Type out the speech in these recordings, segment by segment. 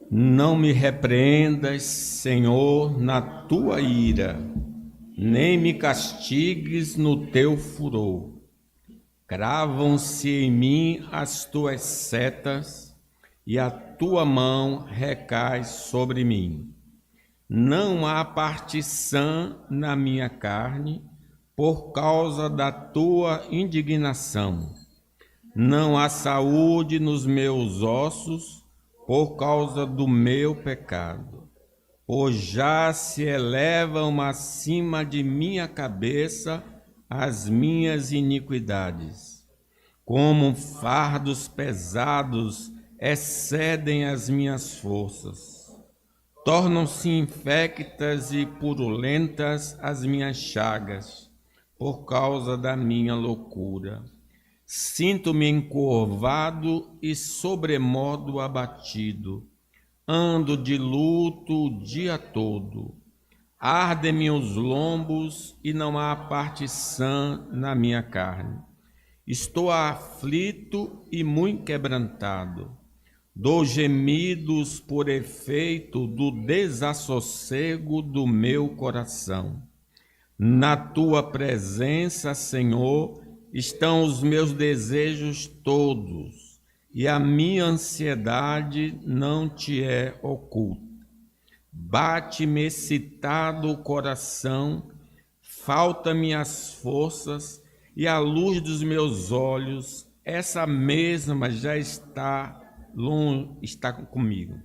Não me repreendas, Senhor, na tua ira, nem me castigues no teu furor. Cravam-se em mim as tuas setas, e a tua mão recai sobre mim. Não há parte sã na minha carne, por causa da tua indignação. Não há saúde nos meus ossos, por causa do meu pecado. Pois já se elevam acima de minha cabeça as minhas iniquidades. Como fardos pesados excedem as minhas forças. Tornam-se infectas e purulentas as minhas chagas, por causa da minha loucura. Sinto-me encurvado e sobremodo abatido. Ando de luto o dia todo. Ardem-me os lombos e não há parte sã na minha carne. Estou aflito e muito quebrantado. Dou gemidos por efeito do desassossego do meu coração. Na tua presença, Senhor, estão os meus desejos todos, e a minha ansiedade não te é oculta. Bate-me excitado o coração, falta-me as forças, e a luz dos meus olhos, essa mesma já está comigo.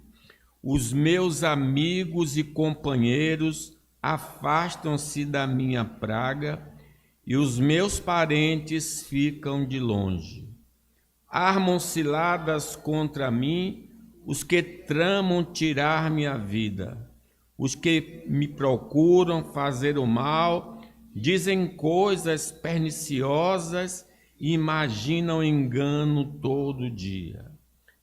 Os meus amigos e companheiros afastam-se da minha praga, e os meus parentes ficam de longe. Armam ciladas contra mim os que tramam tirar minha vida. Os que me procuram fazer o mal dizem coisas perniciosas e imaginam engano todo dia.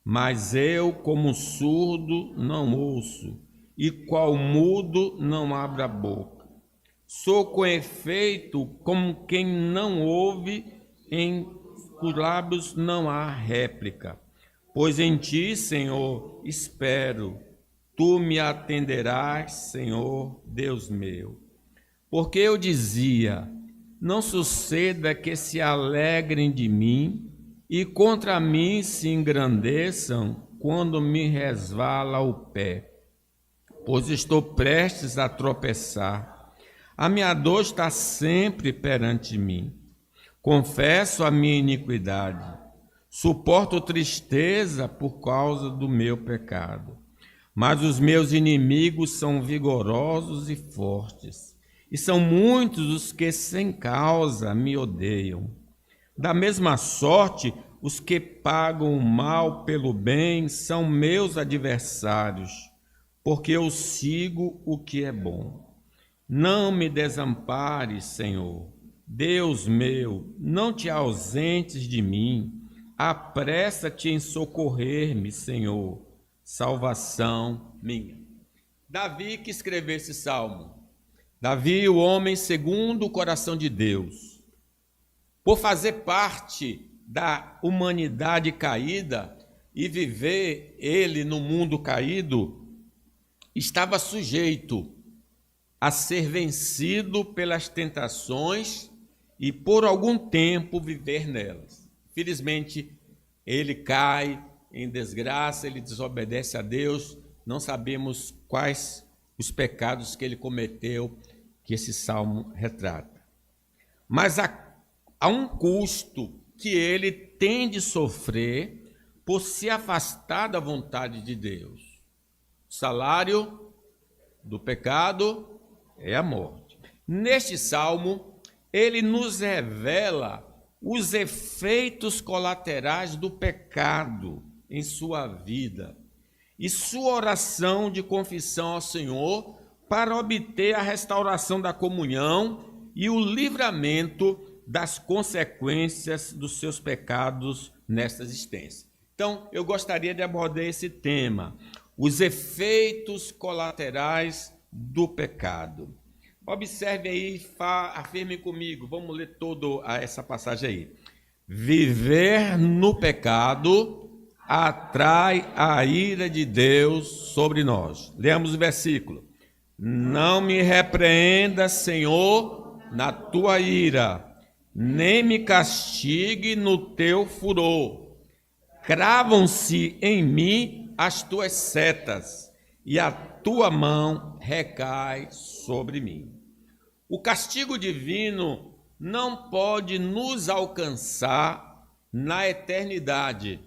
Mas eu, como surdo, não ouço, e qual mudo não abro a boca. Sou com efeito como quem não ouve, em cujos lábios não há réplica. Pois em ti, Senhor, espero, tu me atenderás, Senhor, Deus meu. Porque eu dizia, não suceda que se alegrem de mim e contra mim se engrandeçam quando me resvala o pé, pois estou prestes a tropeçar. A minha dor está sempre perante mim. Confesso a minha iniquidade. Suporto tristeza por causa do meu pecado. Mas os meus inimigos são vigorosos e fortes, e são muitos os que sem causa me odeiam. Da mesma sorte, os que pagam o mal pelo bem são meus adversários, porque eu sigo o que é bom. Não me desampares, Senhor. Deus meu, não te ausentes de mim. Apressa-te em socorrer-me, Senhor, salvação minha. Davi que escreveu esse salmo. Davi, o homem segundo o coração de Deus. Por fazer parte da humanidade caída e viver ele no mundo caído, estava sujeito a ser vencido pelas tentações e por algum tempo viver nelas. Felizmente, ele cai em desgraça, ele desobedece a Deus, não sabemos quais os pecados que ele cometeu, que esse salmo retrata. Mas há um custo que ele tem de sofrer por se afastar da vontade de Deus. O salário do pecado é a morte. Neste salmo, ele nos revela os efeitos colaterais do pecado em sua vida e sua oração de confissão ao Senhor para obter a restauração da comunhão e o livramento das consequências dos seus pecados nesta existência. Então, eu gostaria de abordar esse tema, os efeitos colaterais do pecado. Observe aí, afirme comigo, vamos ler toda essa passagem aí. Viver no pecado atrai a ira de Deus sobre nós. Leamos o versículo. Não me repreenda, Senhor, na tua ira, nem me castigue no teu furor. Cravam-se em mim as tuas setas, e a tua mão recai sobre mim. O castigo divino não pode nos alcançar na eternidade,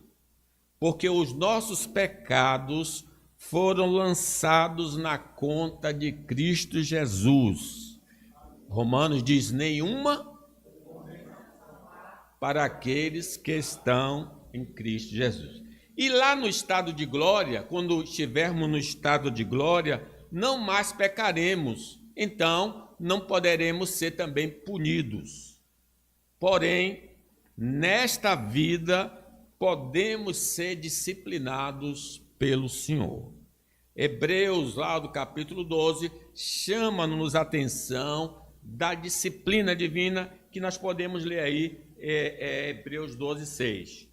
porque os nossos pecados foram lançados na conta de Cristo Jesus. Romanos diz: nenhuma para aqueles que estão em Cristo Jesus. E lá no estado de glória, quando estivermos no estado de glória, não mais pecaremos, então não poderemos ser também punidos. Porém, nesta vida, podemos ser disciplinados pelo Senhor. Hebreus, lá do capítulo 12, chama-nos a atenção da disciplina divina, que nós podemos ler aí, Hebreus 12, 6.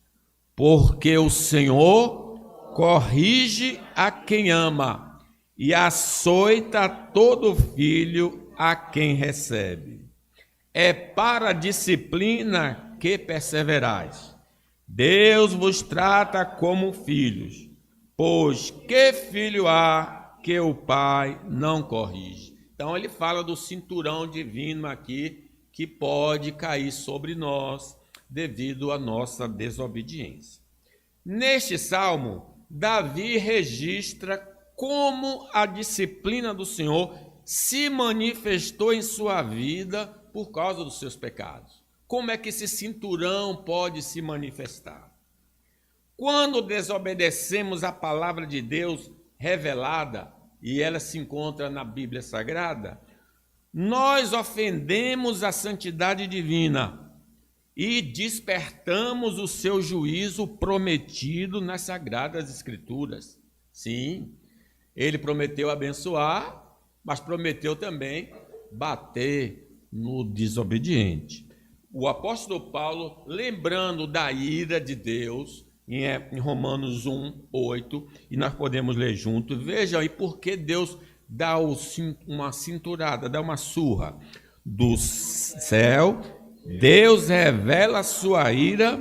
Porque o Senhor corrige a quem ama e açoita todo filho a quem recebe. É para a disciplina que perseverais. Deus vos trata como filhos, pois que filho há que o Pai não corrige? Então ele fala do cinturão divino aqui, que pode cair sobre nós devido à nossa desobediência. Neste salmo, Davi registra como a disciplina do Senhor se manifestou em sua vida por causa dos seus pecados. Como é que esse cinturão pode se manifestar? Quando desobedecemos a palavra de Deus revelada, e ela se encontra na Bíblia Sagrada, nós ofendemos a santidade divina e despertamos o seu juízo prometido nas Sagradas Escrituras. Sim, ele prometeu abençoar, mas prometeu também bater no desobediente. O apóstolo Paulo, lembrando da ira de Deus, em Romanos 1, 8, e nós podemos ler junto, vejam aí por que Deus dá uma cinturada, dá uma surra. Do céu, Deus revela a sua ira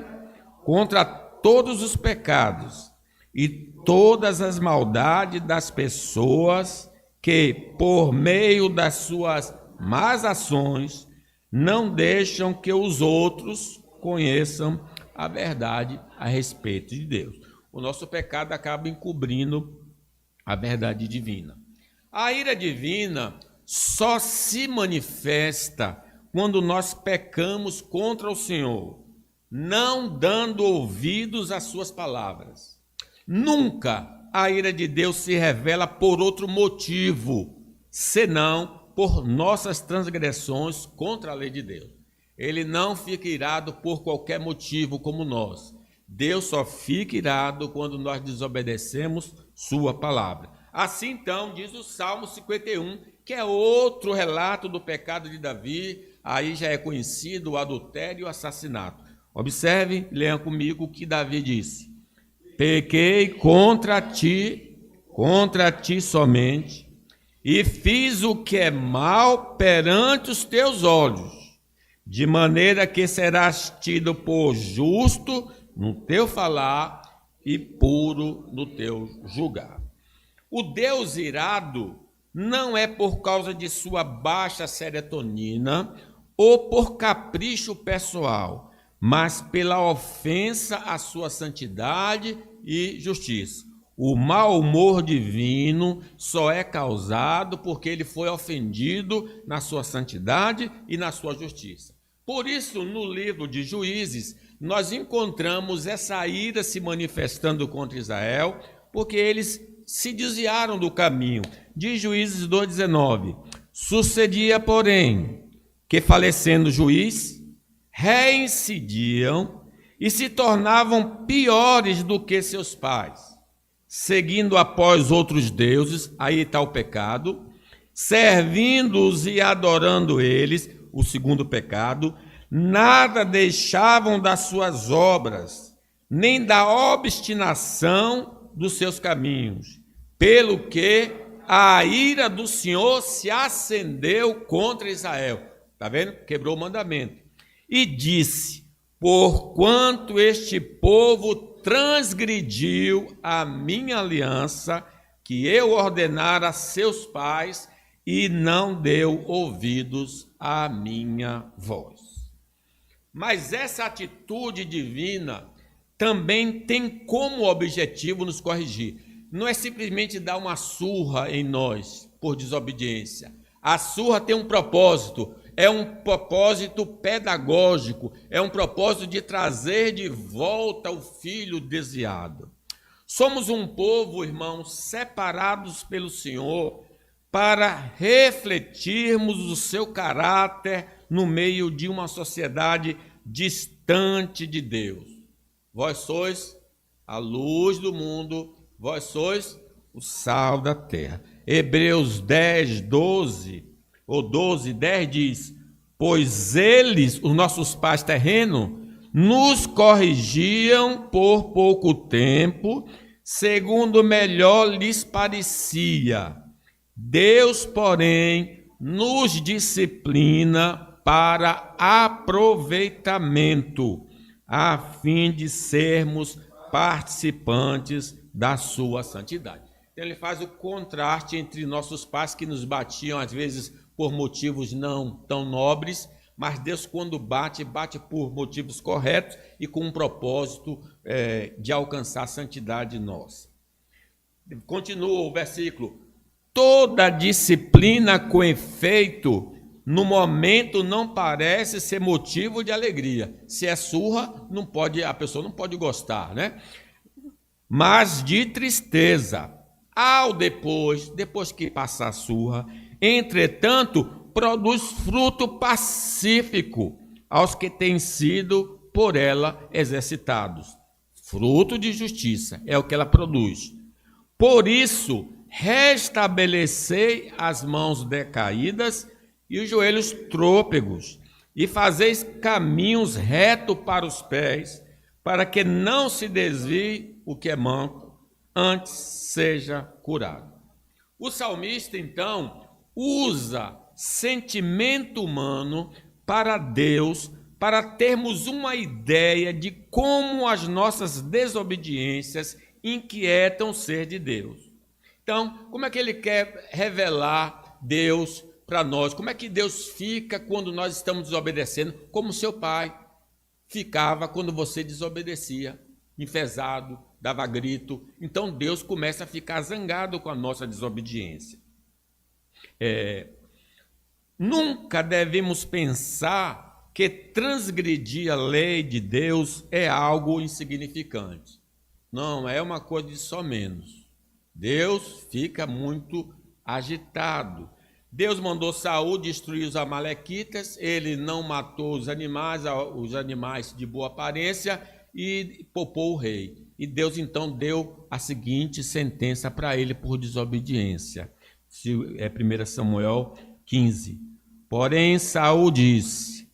contra todos os pecados e todas as maldades das pessoas que, por meio das suas más ações, não deixam que os outros conheçam a verdade a respeito de Deus. O nosso pecado acaba encobrindo a verdade divina. A ira divina só se manifesta quando nós pecamos contra o Senhor, não dando ouvidos às suas palavras. Nunca a ira de Deus se revela por outro motivo, senão por nossas transgressões contra a lei de Deus. Ele não fica irado por qualquer motivo como nós. Deus só fica irado quando nós desobedecemos sua palavra. Assim, então, diz o Salmo 51, que é outro relato do pecado de Davi. Aí já é conhecido o adultério e o assassinato. Observe, leiam comigo o que Davi disse. Pequei contra ti somente, e fiz o que é mal perante os teus olhos, de maneira que serás tido por justo no teu falar e puro no teu julgar. O Deus irado não é por causa de sua baixa serotonina ou por capricho pessoal, mas pela ofensa à sua santidade e justiça. O mau humor divino só é causado porque ele foi ofendido na sua santidade e na sua justiça. Por isso, no livro de Juízes, nós encontramos essa ira se manifestando contra Israel, porque eles se desviaram do caminho. De Juízes 2,19. Sucedia, porém, que falecendo o juiz, reincidiam e se tornavam piores do que seus pais, seguindo após outros deuses, aí está o pecado, servindo-os e adorando eles, o segundo pecado, nada deixavam das suas obras, nem da obstinação dos seus caminhos, pelo que a ira do Senhor se acendeu contra Israel. Está vendo? Quebrou o mandamento. E disse: porquanto este povo transgrediu a minha aliança, que eu ordenara a seus pais, e não deu ouvidos à minha voz. Mas essa atitude divina também tem como objetivo nos corrigir. Não é simplesmente dar uma surra em nós por desobediência. A surra tem um propósito, é um propósito pedagógico, é um propósito de trazer de volta o filho desviado. Somos um povo, irmãos, separados pelo Senhor para refletirmos o seu caráter no meio de uma sociedade distante de Deus. Vós sois a luz do mundo, vós sois o sal da terra. Hebreus 10, 12, ou 12, 10 diz: pois eles, os nossos pais terrenos, nos corrigiam por pouco tempo, segundo melhor lhes parecia. Deus, porém, nos disciplina para aproveitamento, a fim de sermos participantes da sua santidade. Então ele faz o contraste entre nossos pais que nos batiam às vezes por motivos não tão nobres, mas Deus quando bate, bate por motivos corretos e com um propósito de alcançar a santidade nossa. Continua o versículo: toda disciplina com efeito, no momento não parece ser motivo de alegria. Se é surra, não pode, a pessoa não pode gostar, né? Mas de tristeza. Ao depois que passa a surra, entretanto, produz fruto pacífico aos que têm sido por ela exercitados. Fruto de justiça é o que ela produz. Por isso, restabelecei as mãos decaídas e os joelhos trôpegos, e fazeis caminhos retos para os pés, para que não se desvie o que é manco, antes seja curado. O salmista, então, usa sentimento humano para Deus, para termos uma ideia de como as nossas desobediências inquietam o ser de Deus. Então, como é que ele quer revelar Deus para nós? Como é que Deus fica quando nós estamos desobedecendo? Como seu pai ficava quando você desobedecia, enfesado, dava grito. Então Deus começa a ficar zangado com a nossa desobediência. Nunca devemos pensar que transgredir a lei de Deus é algo insignificante. Não, é uma coisa de só menos. Deus fica muito agitado. Deus mandou Saul destruir os amalequitas, ele não matou os animais de boa aparência, e poupou o rei. E Deus então deu a seguinte sentença para ele por desobediência. É 1 Samuel 15. Porém Saul disse: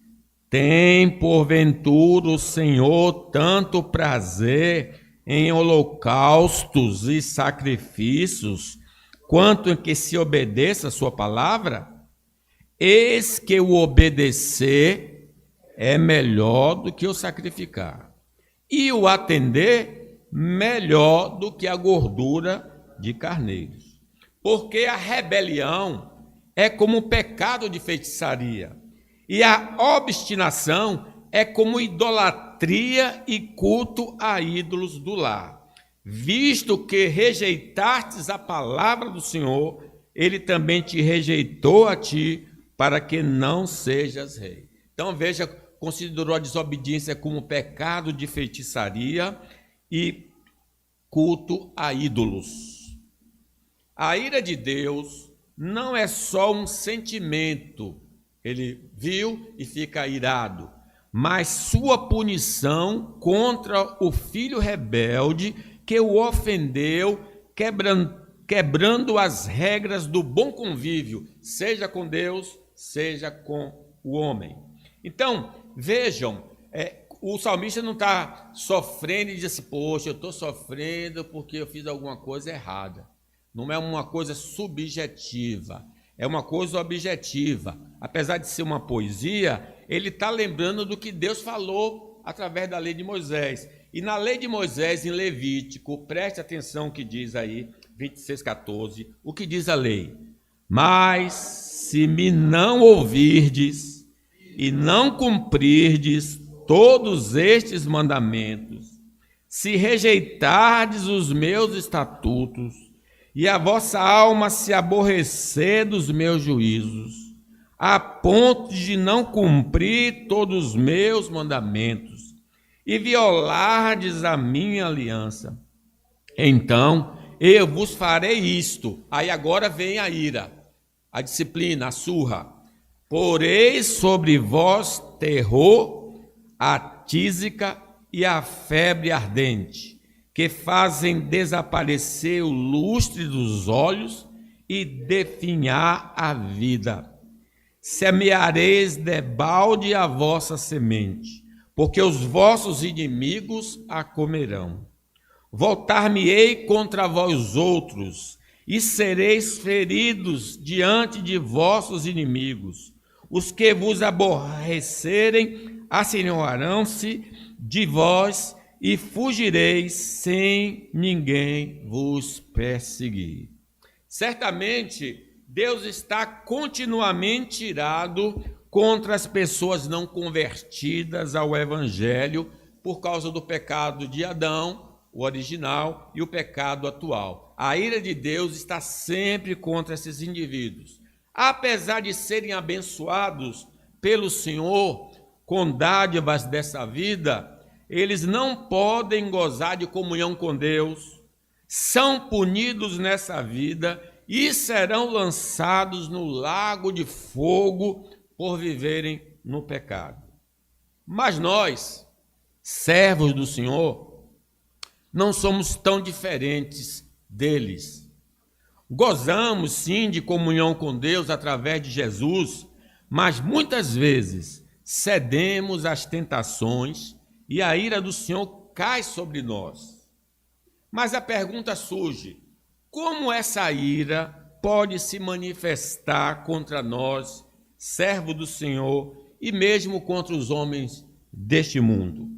tem porventura o Senhor tanto prazer em holocaustos e sacrifícios, quanto em que se obedeça a sua palavra? Eis que o obedecer é melhor do que o sacrificar, e o atender melhor do que a gordura de carneiros. Porque a rebelião é como o pecado de feitiçaria, e a obstinação é como idolatria e culto a ídolos do lar. Visto que rejeitastes a palavra do Senhor, ele também te rejeitou a ti, para que não sejas rei. Então veja, considerou a desobediência como pecado de feitiçaria e culto a ídolos. A ira de Deus não é só um sentimento, ele viu e fica irado, mas sua punição contra o filho rebelde que o ofendeu, quebrando as regras do bom convívio, seja com Deus, seja com o homem. Então, vejam, o salmista não está sofrendo e diz assim, poxa, eu estou sofrendo porque eu fiz alguma coisa errada. Não é uma coisa subjetiva, é uma coisa objetiva. Apesar de ser uma poesia, ele está lembrando do que Deus falou através da lei de Moisés. E na lei de Moisés, em Levítico, preste atenção o que diz aí, 26:14, o que diz a lei. Mas se me não ouvirdes e não cumprirdes todos estes mandamentos, se rejeitardes os meus estatutos, e a vossa alma se aborrecer dos meus juízos, a ponto de não cumprir todos os meus mandamentos, e violardes a minha aliança, então eu vos farei isto. Aí agora vem a ira, a disciplina, a surra. Porei sobre vós terror, a tísica e a febre ardente, que fazem desaparecer o lustre dos olhos e definhar a vida. Semeareis debalde a vossa semente, porque os vossos inimigos a comerão. Voltar-me-ei contra vós outros, e sereis feridos diante de vossos inimigos. Os que vos aborrecerem assenhoarão-se de vós, e fugireis sem ninguém vos perseguir. Certamente, Deus está continuamente irado contra as pessoas não convertidas ao Evangelho por causa do pecado de Adão, o original, e o pecado atual. A ira de Deus está sempre contra esses indivíduos. Apesar de serem abençoados pelo Senhor com dádivas dessa vida, eles não podem gozar de comunhão com Deus, são punidos nessa vida e serão lançados no lago de fogo por viverem no pecado. Mas nós, servos do Senhor, não somos tão diferentes deles. Gozamos sim de comunhão com Deus através de Jesus, mas muitas vezes cedemos às tentações e a ira do Senhor cai sobre nós. Mas a pergunta surge: como essa ira pode se manifestar contra nós, servo do Senhor, e mesmo contra os homens deste mundo?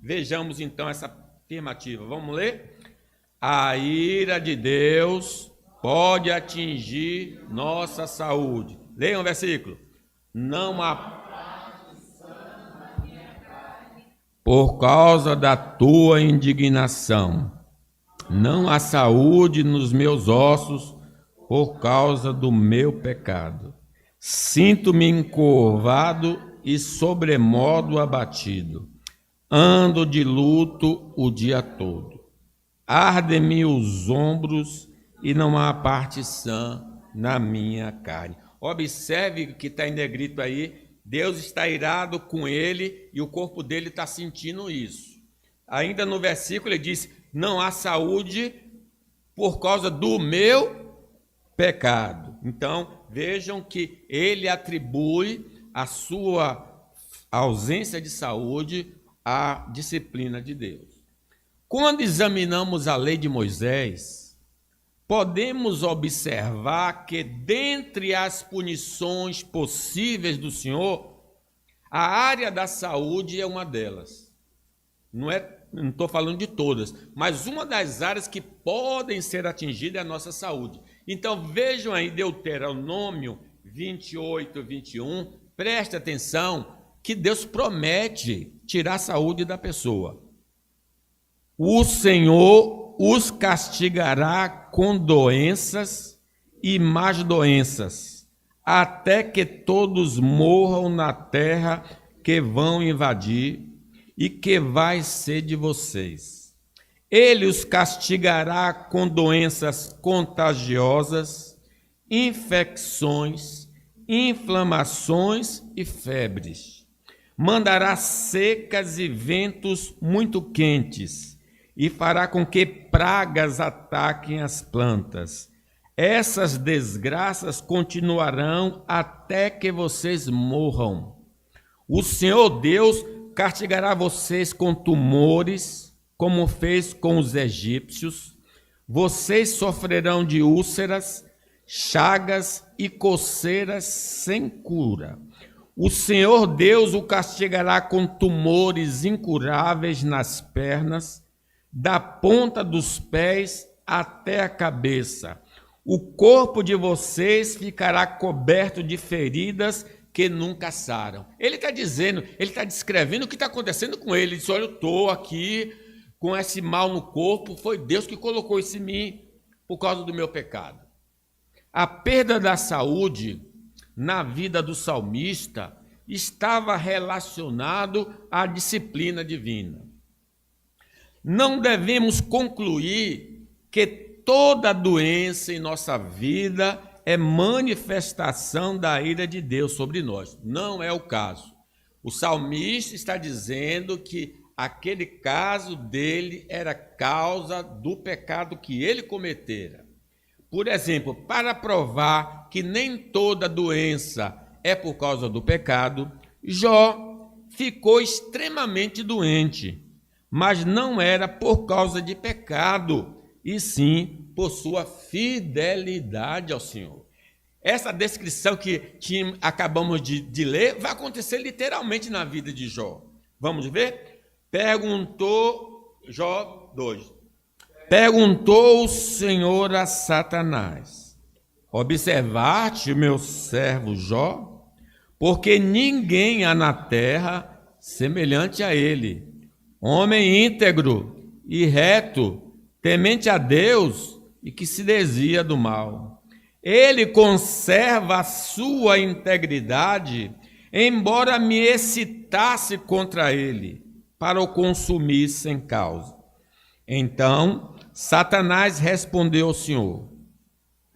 Vejamos então essa afirmativa. Vamos ler? A ira de Deus pode atingir nossa saúde. Leiam o versículo. Não há por causa da tua indignação. Não há saúde nos meus ossos por causa do meu pecado. Sinto-me encurvado e sobremodo abatido. Ando de luto o dia todo. Ardem-me os ombros e não há parte sã na minha carne. Observe o que está em negrito aí. Deus está irado com ele e o corpo dele está sentindo isso. Ainda no versículo ele diz: não há saúde por causa do meu pecado. Então, vejam que ele atribui a sua ausência de saúde à disciplina de Deus. Quando examinamos a lei de Moisés, podemos observar que, dentre as punições possíveis do Senhor, a área da saúde é uma delas. Não estou falando de todas, mas uma das áreas que podem ser atingidas é a nossa saúde. Então vejam aí Deuteronômio 28, 21, preste atenção que Deus promete tirar a saúde da pessoa. O Senhor os castigará com doenças e más doenças, até que todos morram na terra que vão invadir e que vai ser de vocês. Ele os castigará com doenças contagiosas, infecções, inflamações e febres. Mandará secas e ventos muito quentes, e fará com que pragas ataquem as plantas. Essas desgraças continuarão até que vocês morram. O Senhor Deus castigará vocês com tumores, como fez com os egípcios. Vocês sofrerão de úlceras, chagas e coceiras sem cura. O Senhor Deus o castigará com tumores incuráveis nas pernas, da ponta dos pés até a cabeça. O corpo de vocês ficará coberto de feridas que nunca saram. Ele está dizendo, ele está descrevendo o que está acontecendo com ele. Ele disse, olha, eu estou aqui com esse mal no corpo, foi Deus que colocou isso em mim por causa do meu pecado. A perda da saúde na vida do salmista estava relacionado à disciplina divina. Não devemos concluir que toda doença em nossa vida é manifestação da ira de Deus sobre nós. Não é o caso. O salmista está dizendo que aquele caso dele era causa do pecado que ele cometera. Por exemplo, para provar que nem toda doença é por causa do pecado, Jó ficou extremamente doente, mas não era por causa de pecado, e sim por sua fidelidade ao Senhor. Essa descrição que acabamos de ler vai acontecer literalmente na vida de Jó. Vamos ver? Perguntou, Jó 2. Perguntou o Senhor a Satanás: observaste o meu servo Jó? Porque ninguém há na terra semelhante a ele, homem íntegro e reto, temente a Deus e que se desvia do mal. Ele conserva a sua integridade, embora me excitasse contra ele, para o consumir sem causa. Então Satanás respondeu ao Senhor: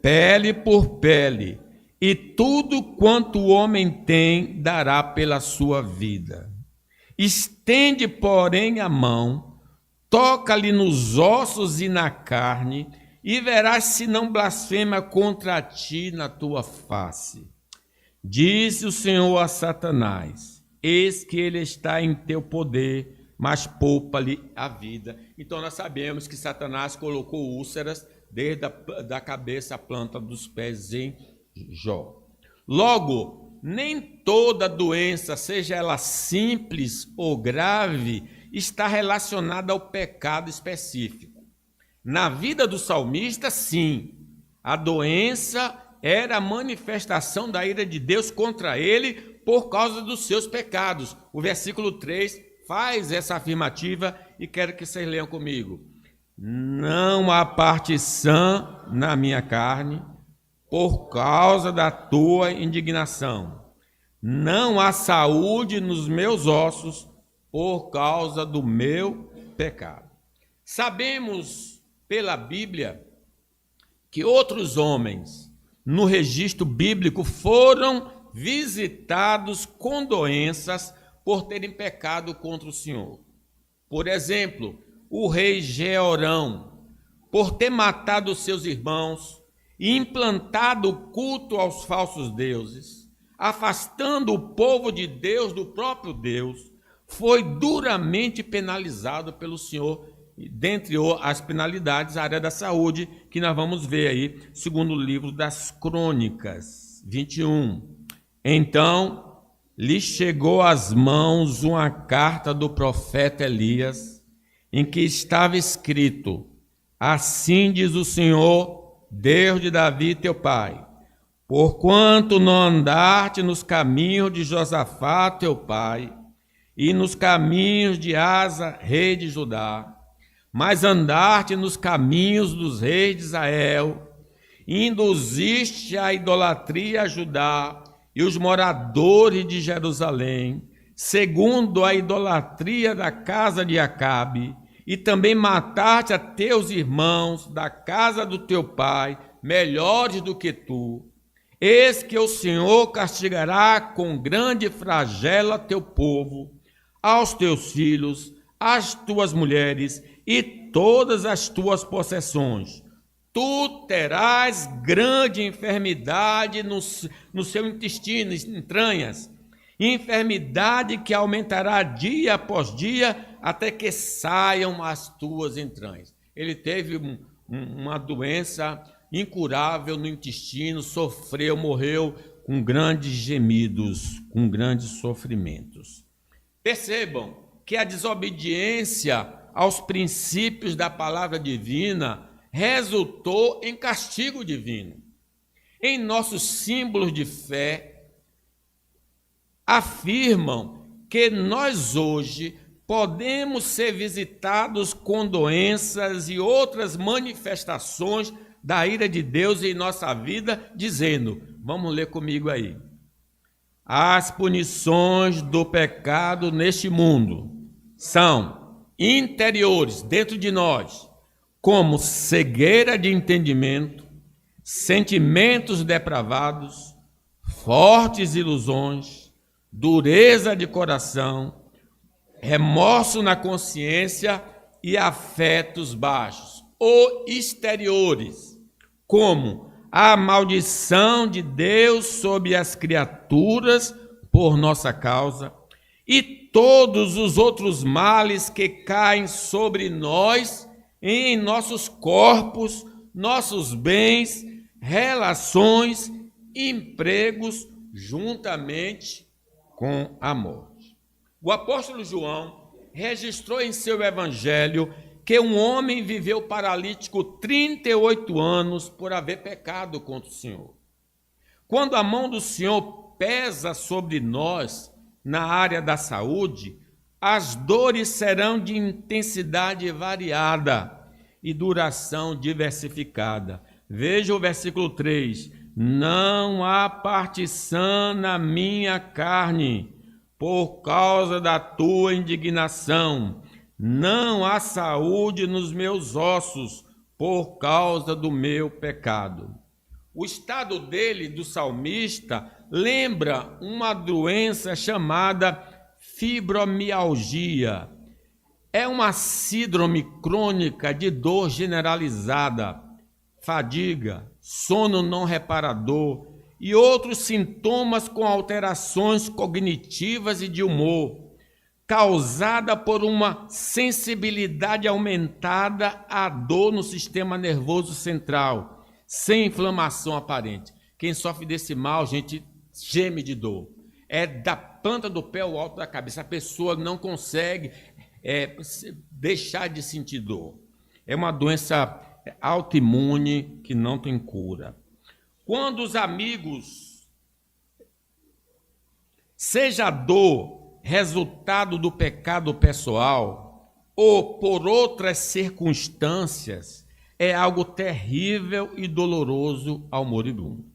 pele por pele, e tudo quanto o homem tem dará pela sua vida. Estende, porém, a mão, toca-lhe nos ossos e na carne, e verás se não blasfema contra ti na tua face. Disse o Senhor a Satanás: eis que ele está em teu poder, mas poupa-lhe a vida. Então nós sabemos que Satanás colocou úlceras desde a cabeça à planta dos pés em Jó. Logo, nem toda doença, seja ela simples ou grave, está relacionada ao pecado específico. Na vida do salmista, sim, a doença era a manifestação da ira de Deus contra ele por causa dos seus pecados. O versículo 3 faz essa afirmativa e quero que vocês leiam comigo. Não há parte sã na minha carne por causa da tua indignação. Não há saúde nos meus ossos por causa do meu pecado. Sabemos pela Bíblia que outros homens no registro bíblico foram visitados com doenças por terem pecado contra o Senhor. Por exemplo, o rei Jeorão, por ter matado seus irmãos e implantado o culto aos falsos deuses, afastando o povo de Deus do próprio Deus, foi duramente penalizado pelo Senhor, dentre as penalidades, a área da saúde, que nós vamos ver aí, segundo o livro das Crônicas 21. Então lhe chegou às mãos uma carta do profeta Elias, em que estava escrito: assim diz o Senhor, Deus de Davi teu pai, porquanto não andaste nos caminhos de Josafá teu pai, e nos caminhos de Asa, rei de Judá, mas andaste nos caminhos dos reis de Israel, e induziste a idolatria a Judá e os moradores de Jerusalém, segundo a idolatria da casa de Acabe, e também mataste a teus irmãos da casa do teu pai, melhores do que tu. Eis que o Senhor castigará com grande flagelo teu povo, aos teus filhos, às tuas mulheres e todas as tuas possessões. Tu terás grande enfermidade no seu intestino, entranhas, enfermidade que aumentará dia após dia, até que saiam as tuas entranhas. Ele teve uma doença incurável no intestino, sofreu, morreu com grandes gemidos, com grandes sofrimentos. Percebam que a desobediência aos princípios da palavra divina resultou em castigo divino. Em nossos símbolos de fé, afirmam que nós hoje podemos ser visitados com doenças e outras manifestações da ira de Deus em nossa vida, dizendo, vamos ler comigo aí, as punições do pecado neste mundo são interiores, dentro de nós, como cegueira de entendimento, sentimentos depravados, fortes ilusões, dureza de coração, remorso na consciência e afetos baixos, ou exteriores, como a maldição de Deus sobre as criaturas por nossa causa e todos os outros males que caem sobre nós, em nossos corpos, nossos bens, relações, empregos, juntamente com a morte. O apóstolo João registrou em seu evangelho que um homem viveu paralítico 38 anos por haver pecado contra o Senhor. Quando a mão do Senhor pesa sobre nós na área da saúde, as dores serão de intensidade variada e duração diversificada. Veja o versículo 3. Não há partição na minha carne, por causa da tua indignação. Não há saúde nos meus ossos, por causa do meu pecado. O estado dele, do salmista, lembra uma doença chamada fibromialgia. É uma síndrome crônica de dor generalizada, fadiga, sono não reparador e outros sintomas com alterações cognitivas e de humor, causada por uma sensibilidade aumentada à dor no sistema nervoso central, sem inflamação aparente. Quem sofre desse mal, gente, geme de dor. É da planta do pé ao alto da cabeça. A pessoa não consegue deixar de sentir dor. É uma doença autoimune que não tem cura. Quando os amigos, seja a dor resultado do pecado pessoal ou por outras circunstâncias, é algo terrível e doloroso ao moribundo.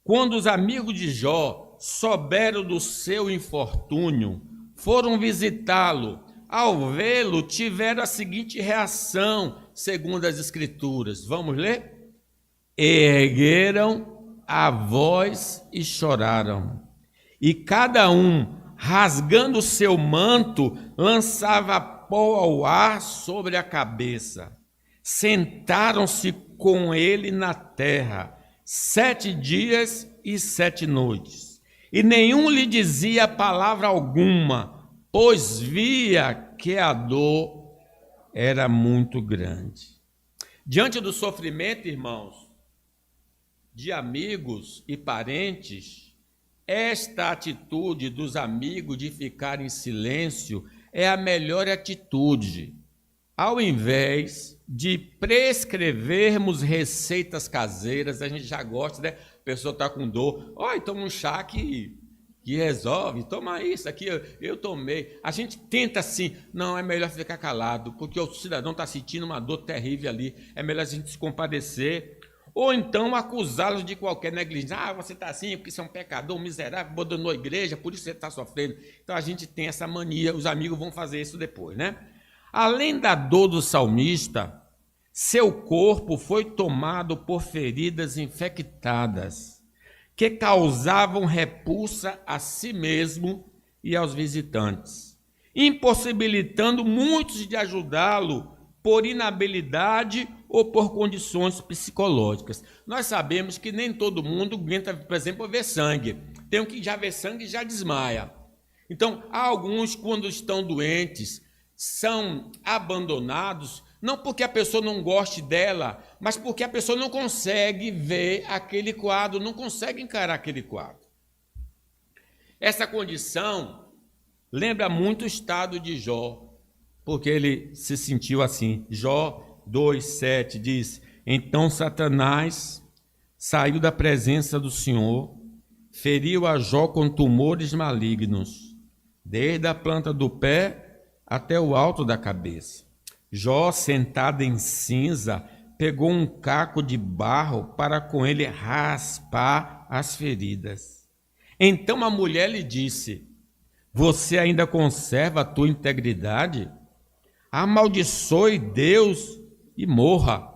Quando os amigos de Jó souberam do seu infortúnio, foram visitá-lo. Ao vê-lo, tiveram a seguinte reação, segundo as Escrituras. Vamos ler? Ergueram a voz e choraram. E cada um, rasgando seu manto, lançava pó ao ar sobre a cabeça. Sentaram-se com ele na terra 7 dias e 7 noites. E nenhum lhe dizia palavra alguma, pois via que a dor era muito grande. Diante do sofrimento, irmãos, de amigos e parentes, esta atitude dos amigos de ficar em silêncio é a melhor atitude. Ao invés de prescrevermos receitas caseiras, a gente já gosta, né? A pessoa está com dor, toma um chá que resolve, toma isso aqui, eu tomei. A gente tenta assim, não, é melhor ficar calado, porque o cidadão está sentindo uma dor terrível ali, é melhor a gente se compadecer, ou então acusá-los de qualquer negligência. Você está assim porque você é um pecador, um miserável, abandonou a igreja, por isso você está sofrendo. Então a gente tem essa mania, os amigos vão fazer isso depois, né? Além da dor do salmista, seu corpo foi tomado por feridas infectadas, que causavam repulsa a si mesmo e aos visitantes, impossibilitando muitos de ajudá-lo por inabilidade ou por condições psicológicas. Nós sabemos que nem todo mundo aguenta, por exemplo, ver sangue. Tem um que já vê sangue e já desmaia. Então, há alguns, quando estão doentes, são abandonados, não porque a pessoa não goste dela, mas porque a pessoa não consegue ver aquele quadro, não consegue encarar aquele quadro. Essa condição lembra muito o estado de Jó, porque ele se sentiu assim. Jó 2,7 diz: então Satanás saiu da presença do Senhor, feriu a Jó com tumores malignos, desde a planta do pé até o alto da cabeça. Jó, sentado em cinza, pegou um caco de barro para com ele raspar as feridas. Então a mulher lhe disse: você ainda conserva a tua integridade? Amaldiçoe Deus e morra.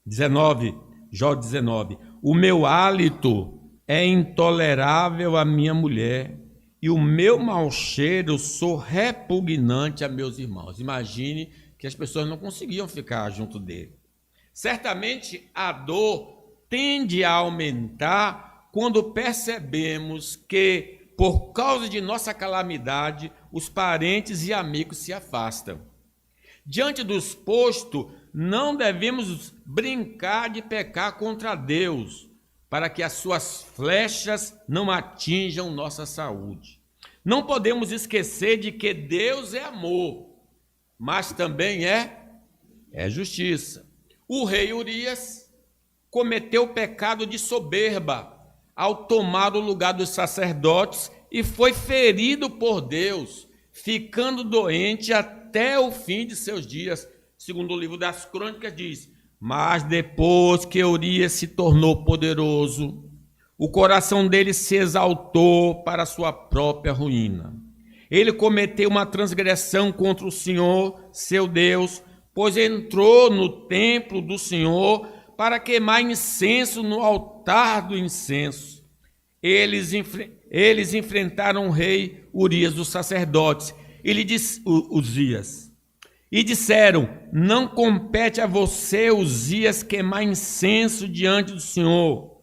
19, Jó 19. O meu hálito é intolerável à minha mulher, e o meu mau cheiro sou repugnante a meus irmãos. Imagine que as pessoas não conseguiam ficar junto dele. Certamente a dor tende a aumentar quando percebemos que, por causa de nossa calamidade, os parentes e amigos se afastam. Diante do exposto, não devemos brincar de pecar contra Deus, para que as suas flechas não atinjam nossa saúde. Não podemos esquecer de que Deus é amor, mas também é justiça. O rei Urias cometeu o pecado de soberba ao tomar o lugar dos sacerdotes e foi ferido por Deus, ficando doente até o fim de seus dias. Segundo o livro das Crônicas diz: mas depois que Urias se tornou poderoso, o coração dele se exaltou para a sua própria ruína. Ele cometeu uma transgressão contra o Senhor, seu Deus, pois entrou no templo do Senhor para queimar incenso no altar do incenso. Eles enfrentaram o rei Urias dos sacerdotes e lhe disse Uzias, e disseram: não compete a você, Uzias, queimar incenso diante do Senhor,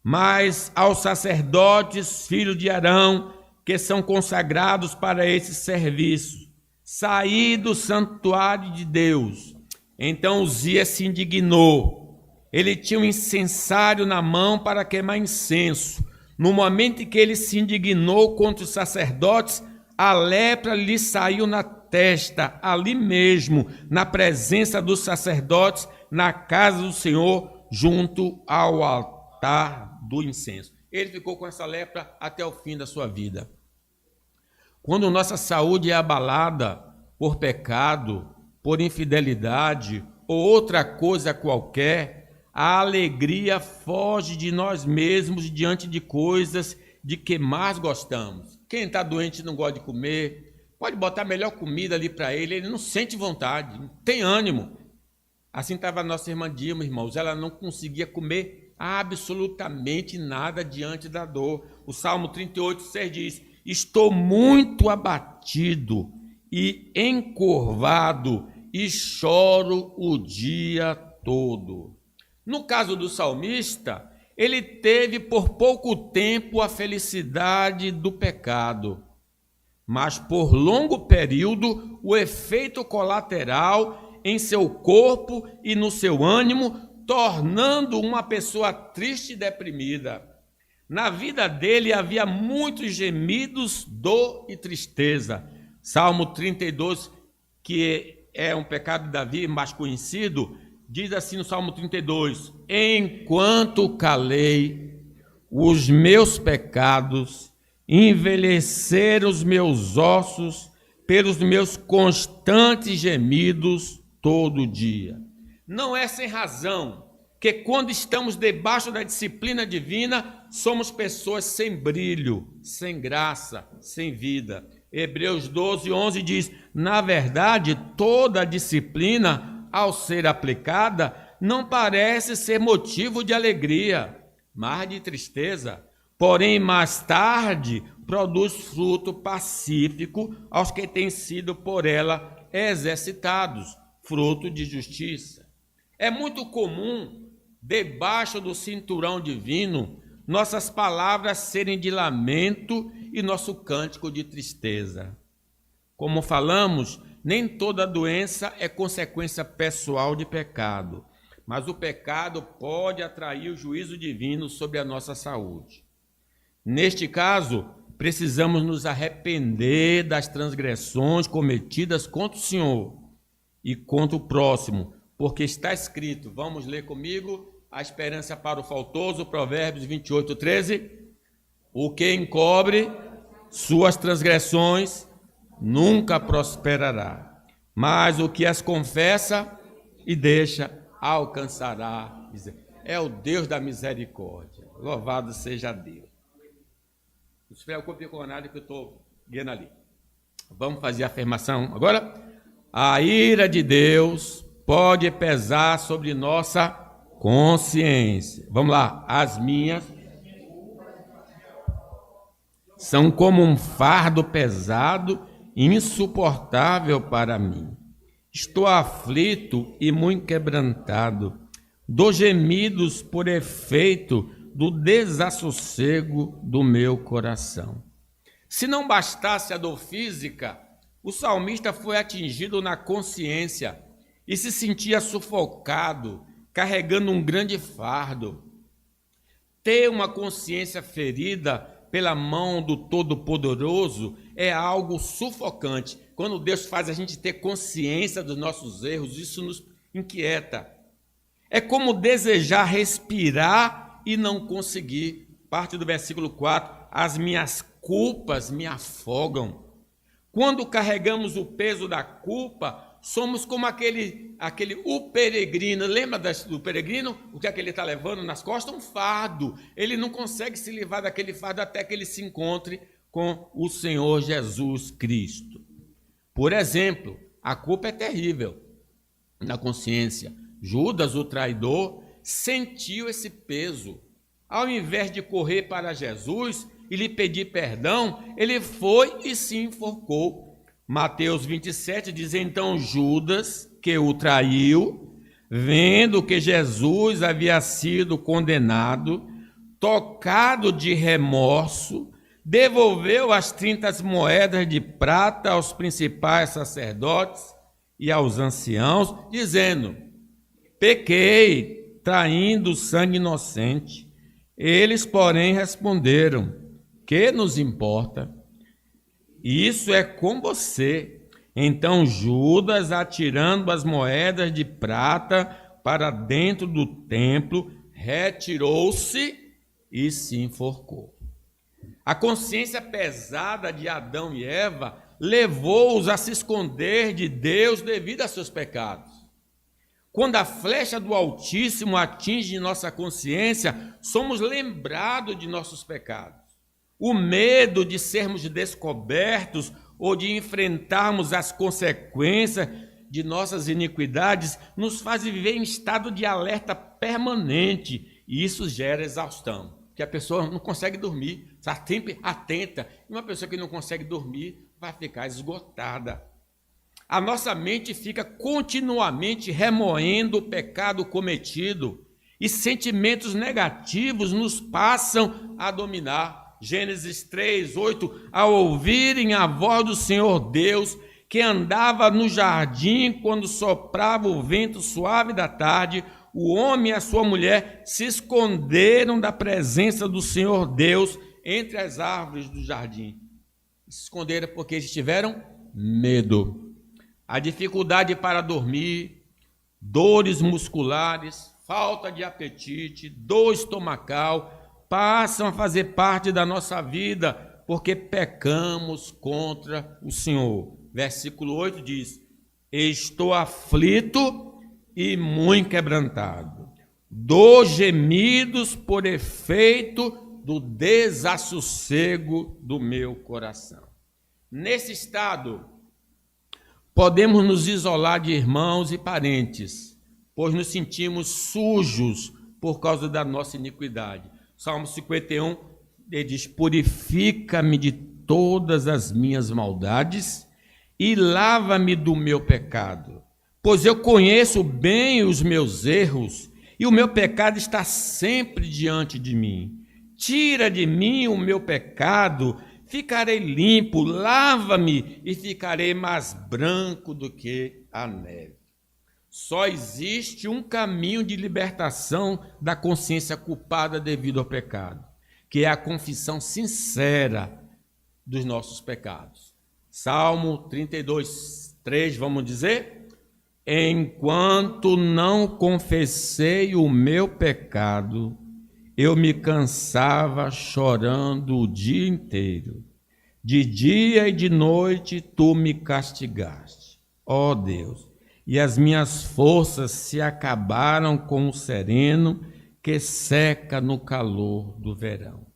mas aos sacerdotes, filhos de Arão, que são consagrados para esse serviço, saí do santuário de Deus. Então Uzias se indignou. Ele tinha um incensário na mão para queimar incenso. No momento em que ele se indignou contra os sacerdotes, a lepra lhe saiu na testa, ali mesmo, na presença dos sacerdotes, na casa do Senhor, junto ao altar do incenso. Ele ficou com essa lepra até o fim da sua vida. Quando nossa saúde é abalada por pecado, por infidelidade ou outra coisa qualquer, a alegria foge de nós mesmos diante de coisas de que mais gostamos. Quem está doente não gosta de comer, pode botar a melhor comida ali para ele, ele não sente vontade, não tem ânimo. Assim estava a nossa irmã Dilma, irmãos, ela não conseguia comer absolutamente nada diante da dor. O Salmo 38,6 diz: estou muito abatido e encurvado e choro o dia todo. No caso do salmista, ele teve por pouco tempo a felicidade do pecado, mas por longo período o efeito colateral em seu corpo e no seu ânimo, tornando uma pessoa triste e deprimida. Na vida dele havia muitos gemidos, dor e tristeza. Salmo 32, que é um pecado de Davi mais conhecido, diz assim no Salmo 32: enquanto calei os meus pecados, envelheceram os meus ossos pelos meus constantes gemidos todo dia. Não é sem razão que quando estamos debaixo da disciplina divina, somos pessoas sem brilho, sem graça, sem vida. Hebreus 12:11 diz: na verdade, toda a disciplina, ao ser aplicada, não parece ser motivo de alegria, mas de tristeza. Porém, mais tarde, produz fruto pacífico aos que têm sido por ela exercitados, fruto de justiça. É muito comum, debaixo do cinturão divino, nossas palavras serem de lamento e nosso cântico de tristeza. Como falamos, nem toda doença é consequência pessoal de pecado, mas o pecado pode atrair o juízo divino sobre a nossa saúde. Neste caso, precisamos nos arrepender das transgressões cometidas contra o Senhor e contra o próximo, porque está escrito, vamos ler comigo, a esperança para o faltoso, Provérbios 28, 13. O que encobre suas transgressões nunca prosperará, mas o que as confessa e deixa alcançará. É o Deus da misericórdia. Louvado seja Deus. Não se preocupe com nada que eu estou guiando ali. Vamos fazer a afirmação agora? A ira de Deus pode pesar sobre nossa consciência. Vamos lá. As minhas são como um fardo pesado e insuportável para mim. Estou aflito e muito quebrantado. Dou gemidos por efeito do desassossego do meu coração. Se não bastasse a dor física, o salmista foi atingido na consciência e se sentia sufocado, carregando um grande fardo. Ter uma consciência ferida pela mão do Todo-Poderoso é algo sufocante. Quando Deus faz a gente ter consciência dos nossos erros, isso nos inquieta. É como desejar respirar e não conseguir. Parte do versículo 4, as minhas culpas me afogam. Quando carregamos o peso da culpa, somos como o peregrino. Lembra do peregrino? O que é que ele está levando nas costas? Um fardo. Ele não consegue se livrar daquele fardo até que ele se encontre com o Senhor Jesus Cristo. Por exemplo, a culpa é terrível na consciência. Judas, o traidor, sentiu esse peso. Ao invés de correr para Jesus e lhe pedir perdão, ele foi e se enforcou. Mateus 27 diz, então Judas, que o traiu, vendo que Jesus havia sido condenado, tocado de remorso, devolveu as 30 moedas de prata aos principais sacerdotes e aos anciãos, dizendo, pequei, traindo sangue inocente. Eles, porém, responderam, que nos importa? Isso é com você. Então Judas, atirando as moedas de prata para dentro do templo, retirou-se e se enforcou. A consciência pesada de Adão e Eva levou-os a se esconder de Deus devido a seus pecados. Quando a flecha do Altíssimo atinge nossa consciência, somos lembrados de nossos pecados. O medo de sermos descobertos ou de enfrentarmos as consequências de nossas iniquidades nos faz viver em estado de alerta permanente e isso gera exaustão, porque a pessoa não consegue dormir, está sempre atenta, e uma pessoa que não consegue dormir vai ficar esgotada. A nossa mente fica continuamente remoendo o pecado cometido e sentimentos negativos nos passam a dominar. Gênesis 3, 8, ao ouvirem a voz do Senhor Deus, que andava no jardim quando soprava o vento suave da tarde, o homem e a sua mulher se esconderam da presença do Senhor Deus entre as árvores do jardim. Se esconderam porque eles tiveram medo. A dificuldade para dormir, dores musculares, falta de apetite, dor estomacal, passam a fazer parte da nossa vida, porque pecamos contra o Senhor. Versículo 8 diz, estou aflito e muito quebrantado, dou gemidos por efeito do desassossego do meu coração. Nesse estado, podemos nos isolar de irmãos e parentes, pois nos sentimos sujos por causa da nossa iniquidade. Salmo 51, ele diz, purifica-me de todas as minhas maldades e lava-me do meu pecado, pois eu conheço bem os meus erros e o meu pecado está sempre diante de mim. Tira de mim o meu pecado, ficarei limpo, lava-me e ficarei mais branco do que a neve. Só existe um caminho de libertação da consciência culpada devido ao pecado, que é a confissão sincera dos nossos pecados. Salmo 32, 3, vamos dizer? Enquanto não confessei o meu pecado, eu me cansava chorando o dia inteiro. De dia e de noite tu me castigaste, ó Deus, e as minhas forças se acabaram como o sereno que seca no calor do verão.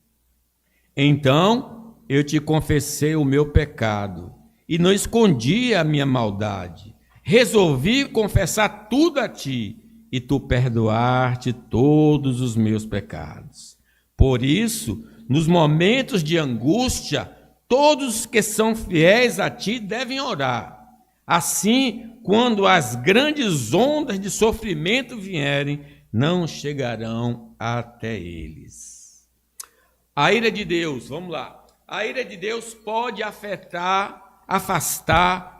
Então eu te confessei o meu pecado e não escondi a minha maldade. Resolvi confessar tudo a ti e tu perdoaste todos os meus pecados. Por isso, nos momentos de angústia, todos que são fiéis a ti devem orar. Assim, quando as grandes ondas de sofrimento vierem, não chegarão até eles. A ira de Deus, vamos lá. A ira de Deus pode afastar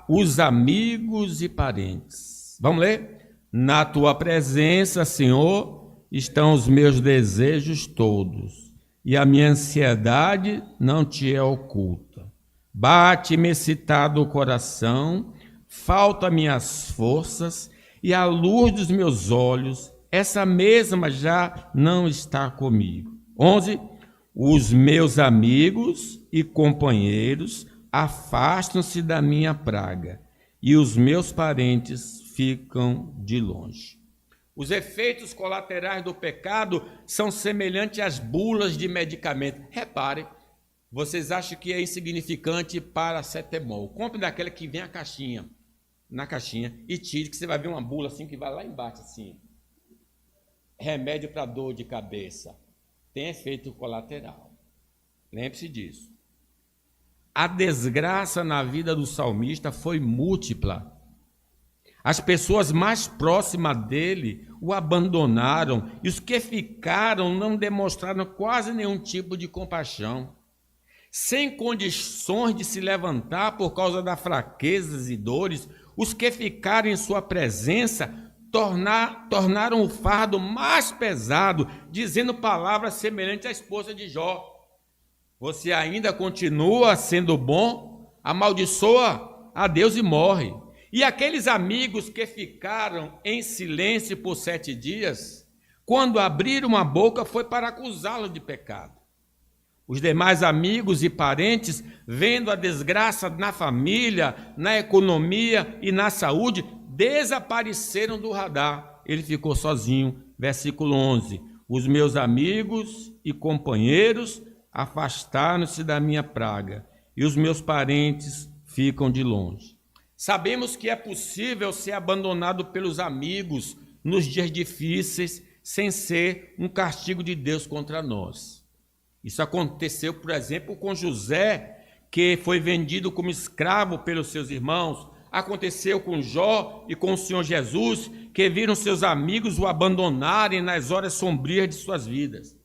os amigos e parentes. Vamos ler? Na tua presença, Senhor, estão os meus desejos todos, e a minha ansiedade não te é oculta. Bate-me excitado o coração, falta minhas forças, e a luz dos meus olhos, essa mesma já não está comigo. 11. Os meus amigos e companheiros afastam-se da minha praga, e os meus parentes ficam de longe. Os efeitos colaterais do pecado são semelhantes às bulas de medicamento. Reparem, vocês acham que é insignificante paracetamol. Compre daquela que vem na caixinha, e tire, que você vai ver uma bula assim que vai lá embaixo assim. Remédio para dor de cabeça. Tem efeito colateral. Lembre-se disso. A desgraça na vida do salmista foi múltipla. As pessoas mais próximas dele o abandonaram, e os que ficaram não demonstraram quase nenhum tipo de compaixão. Sem condições de se levantar por causa das fraquezas e dores, os que ficaram em sua presença tornaram o fardo mais pesado, dizendo palavras semelhantes à esposa de Jó. Você ainda continua sendo bom? Amaldiçoa a Deus e morre. E aqueles amigos que ficaram em silêncio por 7 dias, quando abriram a boca, foi para acusá-lo de pecado. Os demais amigos e parentes, vendo a desgraça na família, na economia e na saúde, desapareceram do radar. Ele ficou sozinho. Versículo 11. Os meus amigos e companheiros afastaram-se da minha praga, e os meus parentes ficam de longe. Sabemos que é possível ser abandonado pelos amigos nos dias difíceis, sem ser um castigo de Deus contra nós. Isso aconteceu, por exemplo, com José, que foi vendido como escravo pelos seus irmãos. Aconteceu com Jó e com o Senhor Jesus, que viram seus amigos o abandonarem nas horas sombrias de suas vidas.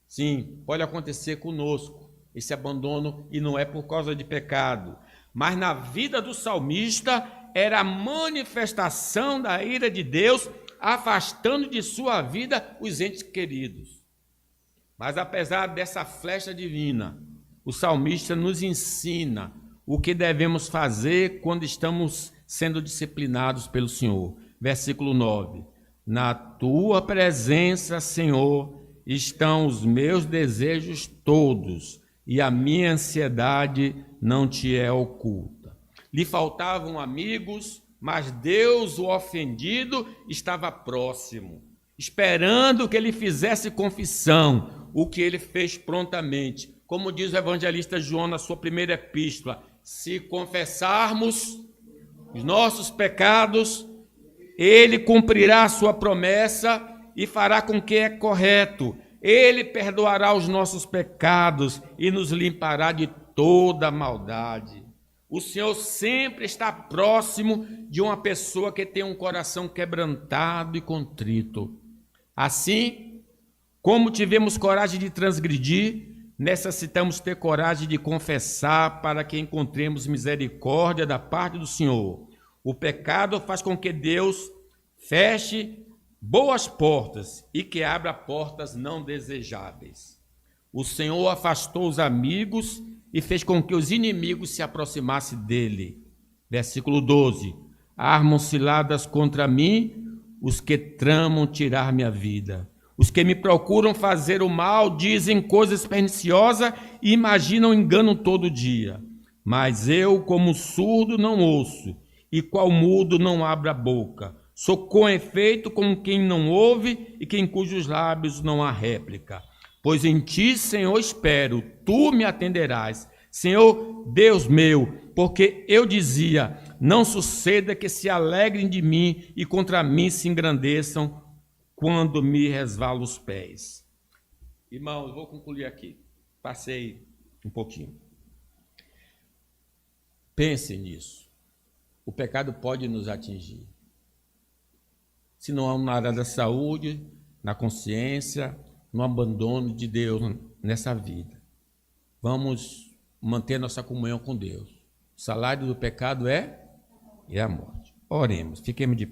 Sim, pode acontecer conosco esse abandono, e não é por causa de pecado. Mas na vida do salmista era a manifestação da ira de Deus, afastando de sua vida os entes queridos. Mas apesar dessa flecha divina, o salmista nos ensina o que devemos fazer quando estamos sendo disciplinados pelo Senhor. Versículo 9. Na tua presença, Senhor, estão os meus desejos todos, e a minha ansiedade não te é oculta. Lhe faltavam amigos, mas Deus, o ofendido, estava próximo, esperando que ele fizesse confissão, o que ele fez prontamente. Como diz o evangelista João na sua primeira epístola, se confessarmos os nossos pecados, ele cumprirá a sua promessa e fará com que é correto. Ele perdoará os nossos pecados e nos limpará de toda maldade. O Senhor sempre está próximo de uma pessoa que tem um coração quebrantado e contrito. Assim, Como tivemos coragem de transgredir, necessitamos ter coragem de confessar para que encontremos misericórdia da parte do Senhor. O pecado faz com que Deus feche boas portas e que abra portas não desejáveis. O Senhor afastou os amigos e fez com que os inimigos se aproximassem dele. Versículo 12. Armam ciladas contra mim os que tramam tirar minha vida. Os que me procuram fazer o mal dizem coisas perniciosas e imaginam engano todo dia. Mas eu, como surdo, não ouço, e qual mudo não abro a boca. Sou com efeito como quem não ouve e quem cujos lábios não há réplica. Pois em ti, Senhor, espero, tu me atenderás. Senhor, Deus meu, porque eu dizia, não suceda que se alegrem de mim e contra mim se engrandeçam quando me resvalo os pés. Irmãos, vou concluir aqui. Passei um pouquinho. Pense nisso. O pecado pode nos atingir. Se não na área da saúde, na consciência, no abandono de Deus nessa vida. Vamos manter nossa comunhão com Deus. O salário do pecado é a morte. Oremos, fiquemos de pé.